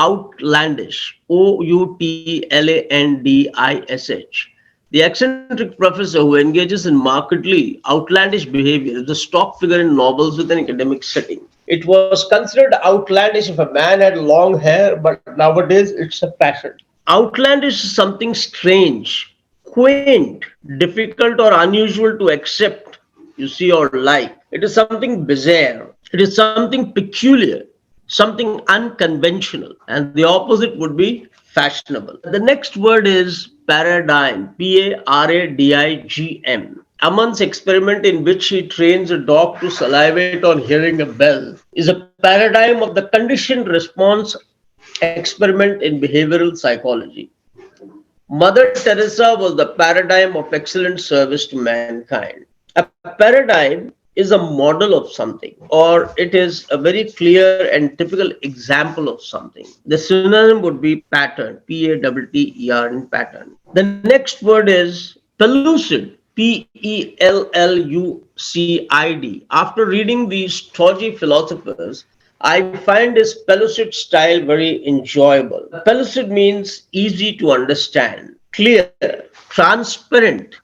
outlandish, Outlandish. The eccentric professor who engages in markedly outlandish behavior is the stock figure in novels with an academic setting. It was considered outlandish if a man had long hair, but nowadays it's a fashion. Outlandish is something strange, quaint, difficult, or unusual to accept, you see, or like. It is something bizarre. It is something peculiar, something unconventional, and the opposite would be fashionable. The next word is paradigm, Paradigm. A month's experiment in which he trains a dog to salivate on hearing a bell is a paradigm of the conditioned response experiment in behavioral psychology. Mother Teresa was the paradigm of excellent service to mankind. A paradigm is a model of something, or it is a very clear and typical example of something. The synonym would be pattern, Patter in pattern. The next word is pellucid, Pellucid. After reading these stodgy philosophers, I find his pellucid style very enjoyable. Pellucid means easy to understand, clear, transparent,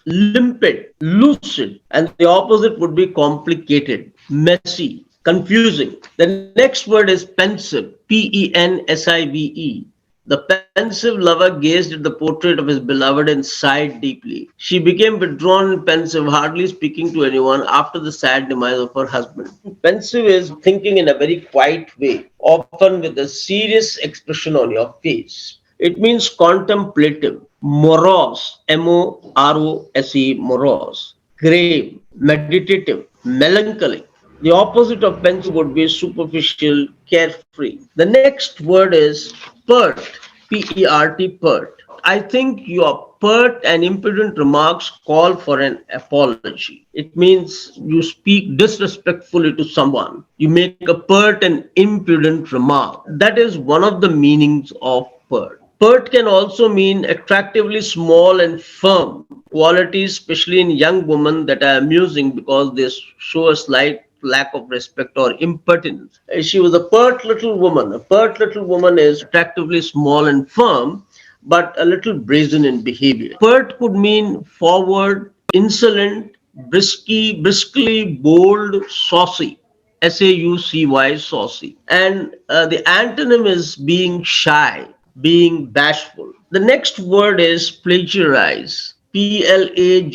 limpid, lucid, and the opposite would be complicated, messy, confusing. The next word is pensive, Pensive. The pensive lover gazed at the portrait of his beloved and sighed deeply. She became withdrawn and pensive, hardly speaking to anyone after the sad demise of her husband. Pensive is thinking in a very quiet way, often with a serious expression on your face. It means contemplative, morose, morose, grave, meditative, melancholic. The opposite of pensive would be superficial, carefree. The next word is pert, pert. I think your pert and impudent remarks call for an apology. It means you speak disrespectfully to someone. You make a pert and impudent remark. That is one of the meanings of pert. Pert can also mean attractively small and firm, qualities, especially in young women, that are amusing because they show a slight lack of respect or impertinence. She was a pert little woman. A pert little woman is attractively small and firm, but a little brazen in behavior. Pert could mean forward, insolent, briskly, bold, saucy. Saucy, saucy. And the antonym is being shy, being bashful. The next word is plagiarize. Plagiarize.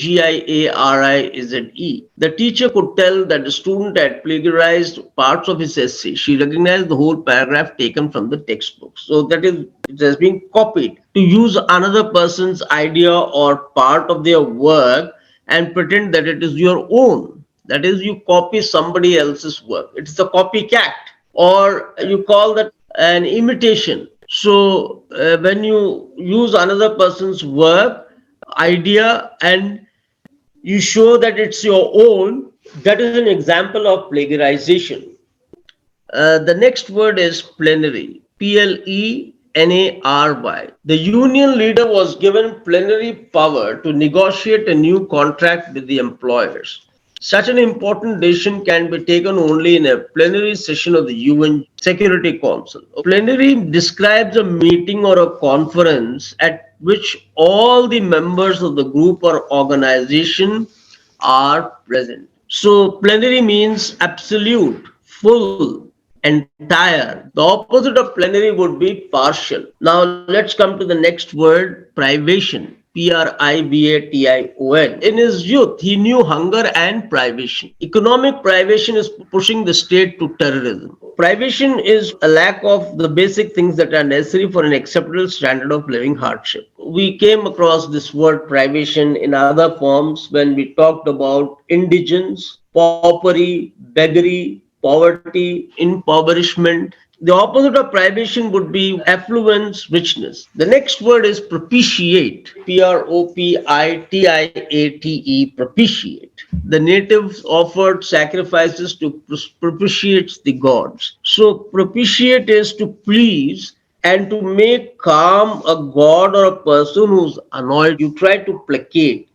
The teacher could tell that the student had plagiarized parts of his essay. She recognized the whole paragraph taken from the textbook. So that is, it has been copied. To use another person's idea or part of their work and pretend that it is your own. That is, you copy somebody else's work. It's a copycat, or you call that an imitation. So when you use another person's work, idea, and you show that it's your own, that is an example of plagiarization. The next word is plenary, Plenary. The union leader was given plenary power to negotiate a new contract with the employers. Such an important decision can be taken only in a plenary session of the UN Security Council. A plenary describes a meeting or a conference at which all the members of the group or organization are present. So plenary means absolute, full, entire. The opposite of plenary would be partial. Now let's come to the next word, privation. Privation. In his youth, he knew hunger and privation. Economic privation is pushing the state to terrorism. Privation is a lack of the basic things that are necessary for an acceptable standard of living hardship. We came across this word privation in other forms when we talked about indigence, paupery, beggary, poverty, impoverishment. The opposite of privation would be affluence, richness. The next word is propitiate. Propitiate. Propitiate. The natives offered sacrifices to propitiate the gods. So propitiate is to please and to make calm a god or a person who's annoyed. You try to placate,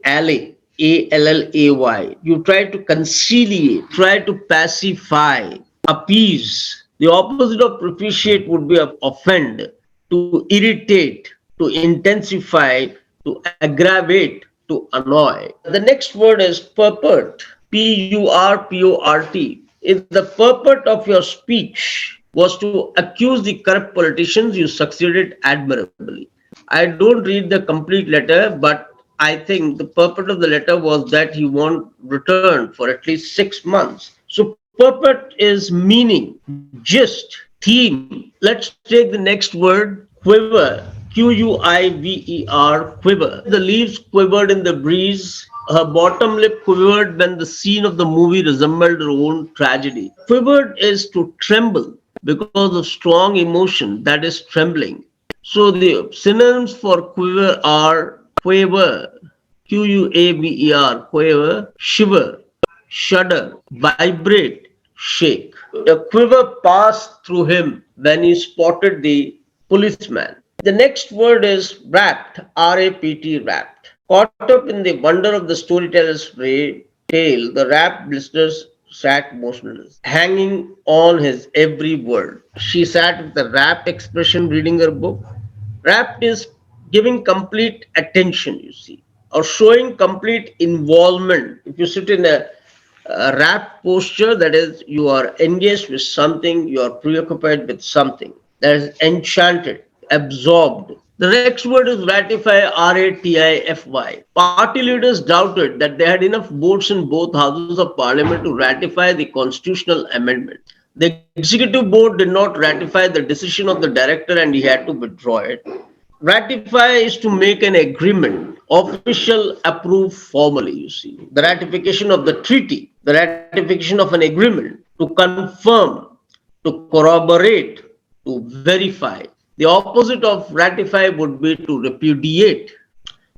allay. Allay. You try to conciliate, try to pacify, appease, The opposite of propitiate would be offend, to irritate, to intensify, to aggravate, to annoy. The next word is purport. Purport. If the purport of your speech was to accuse the corrupt politicians, you succeeded admirably. I don't read the complete letter, but I think the purport of the letter was that he won't return for at least 6 months. So purport is meaning, gist, theme. Let's take the next word, quiver. Quiver. Quiver. The leaves quivered in the breeze. Her bottom lip quivered when the scene of the movie resembled her own tragedy. Quivered is to tremble because of strong emotion, that is trembling. So the synonyms for quiver are quaver, quaver, quaver, shiver, shudder, vibrate, shake. A quiver passed through him when he spotted the policeman. The next word is rapt, R-A-P-T, rapt. Caught up in the wonder of the storyteller's tale, the rapt listeners sat motionless, hanging on his every word. She sat with a rapt expression reading her book. Rapt is giving complete attention, you see, or showing complete involvement. If you sit in a rapt posture, that is, you are engaged with something, you are preoccupied with something, that is enchanted, absorbed. The next word is ratify, Ratify. Party leaders doubted that they had enough votes in both houses of parliament to ratify the constitutional amendment. The executive board did not ratify the decision of the director and he had to withdraw it. Ratify is to make an agreement, official, approved formally, you see. The ratification of the treaty, the ratification of an agreement, to confirm, to corroborate, to verify. The opposite of ratify would be to repudiate.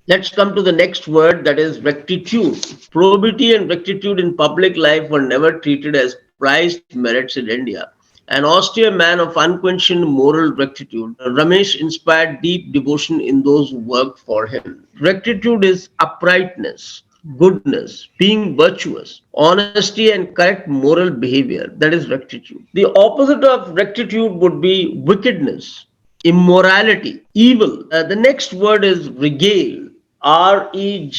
Let's come to the next word, that is rectitude. Probity and rectitude in public life were never treated as prized merits in India. An austere man of unquenched moral rectitude, Ramesh inspired deep devotion in those who worked for him. Rectitude is uprightness, goodness, being virtuous, honesty, and correct moral behavior. That is rectitude. The opposite of rectitude would be wickedness, immorality, evil. The next word is regale. Regale.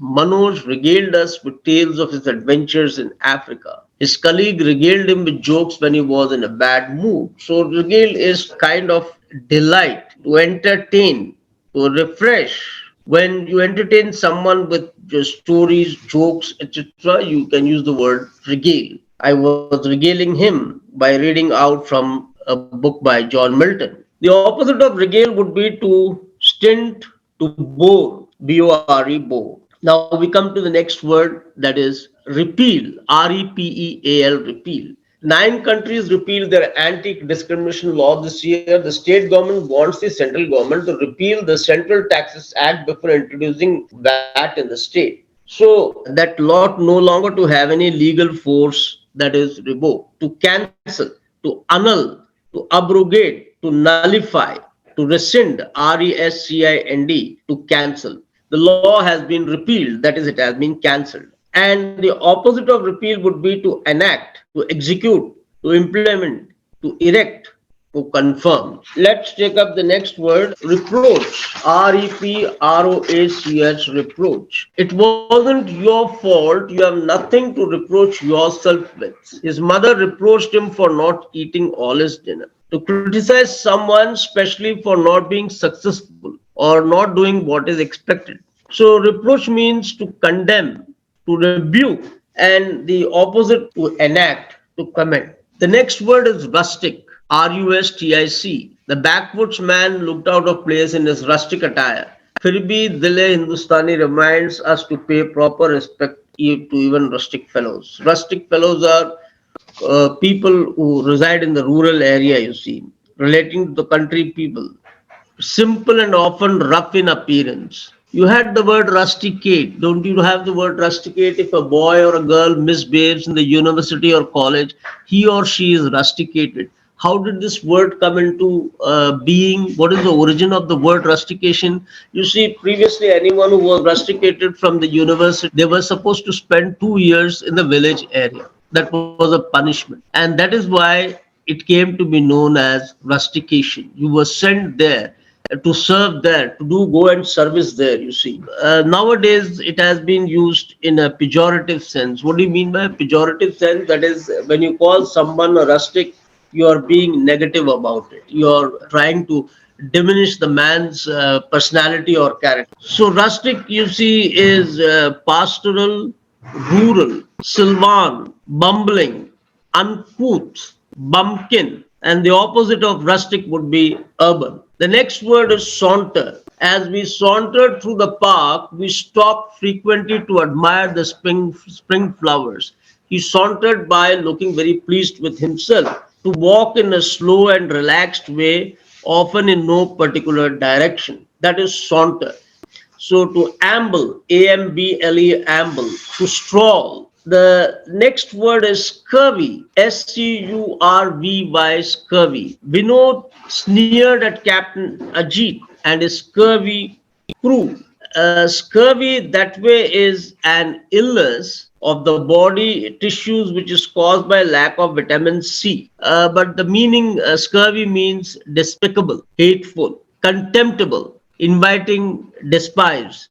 Manoj regaled us with tales of his adventures in Africa. His colleague regaled him with jokes when he was in a bad mood. So, regale is kind of delight, to entertain, to refresh. When you entertain someone with just stories, jokes, etc., you can use the word regale. I was regaling him by reading out from a book by John Milton. The opposite of regale would be to stint, to bore, B-O-R-E, bore. Now we come to the next word, that is repeal, R-E-P-E-A-L, repeal. 9 countries repealed their anti-discrimination law this year. The state government wants the central government to repeal the Central Taxes Act before introducing VAT in the state. So that law no longer to have any legal force, that is revoked, to cancel, to annul, to abrogate, to nullify, to rescind, RESCIND, to cancel. The law has been repealed, that is, it has been cancelled. And the opposite of repeal would be to enact, to execute, to implement, to erect, to confirm. Let's take up the next word, reproach. REPROACH, reproach. It wasn't your fault, you have nothing to reproach yourself with. His mother reproached him for not eating all his dinner. To criticize someone, especially for not being successful or not doing what is expected. So reproach means to condemn, to rebuke, and the opposite to enact, to comment. The next word is rustic, RUSTIC. The backwoods man looked out of place in his rustic attire. फिर भी दिले Hindustani reminds us to pay proper respect to even rustic fellows. Rustic fellows are people who reside in the rural area, you see, relating to the country people, simple and often rough in appearance. You had the word rusticate. Don't you have the word rusticate? If a boy or a girl misbehaves in the university or college, he or she is rusticated. How did this word come into being? What is the origin of the word rustication? You see, previously, anyone who was rusticated from the university, they were supposed to spend 2 years in the village area. That was a punishment. And that is why it came to be known as rustication. You were sent there to serve there, to do go and service there, you see. Nowadays, it has been used in a pejorative sense. What do you mean by pejorative sense? That is, when you call someone a rustic, you are being negative about it. You are trying to diminish the man's personality or character. So, rustic, you see, is pastoral, rural, sylvan, bumbling, uncouth, bumpkin, and the opposite of rustic would be urban. The next word is saunter. As we sauntered through the park, we stopped frequently to admire the spring flowers. He sauntered by looking very pleased with himself, to walk in a slow and relaxed way, often in no particular direction. That is saunter. So to amble, A-M-B-L-E, amble, to stroll. The next word is scurvy, S-C-U-R-V-Y, scurvy. Vinod sneered at Captain Ajit and his scurvy crew. Scurvy that way is an illness of the body tissues which is caused by lack of vitamin C. But the meaning scurvy means despicable, hateful, contemptible, inviting despise.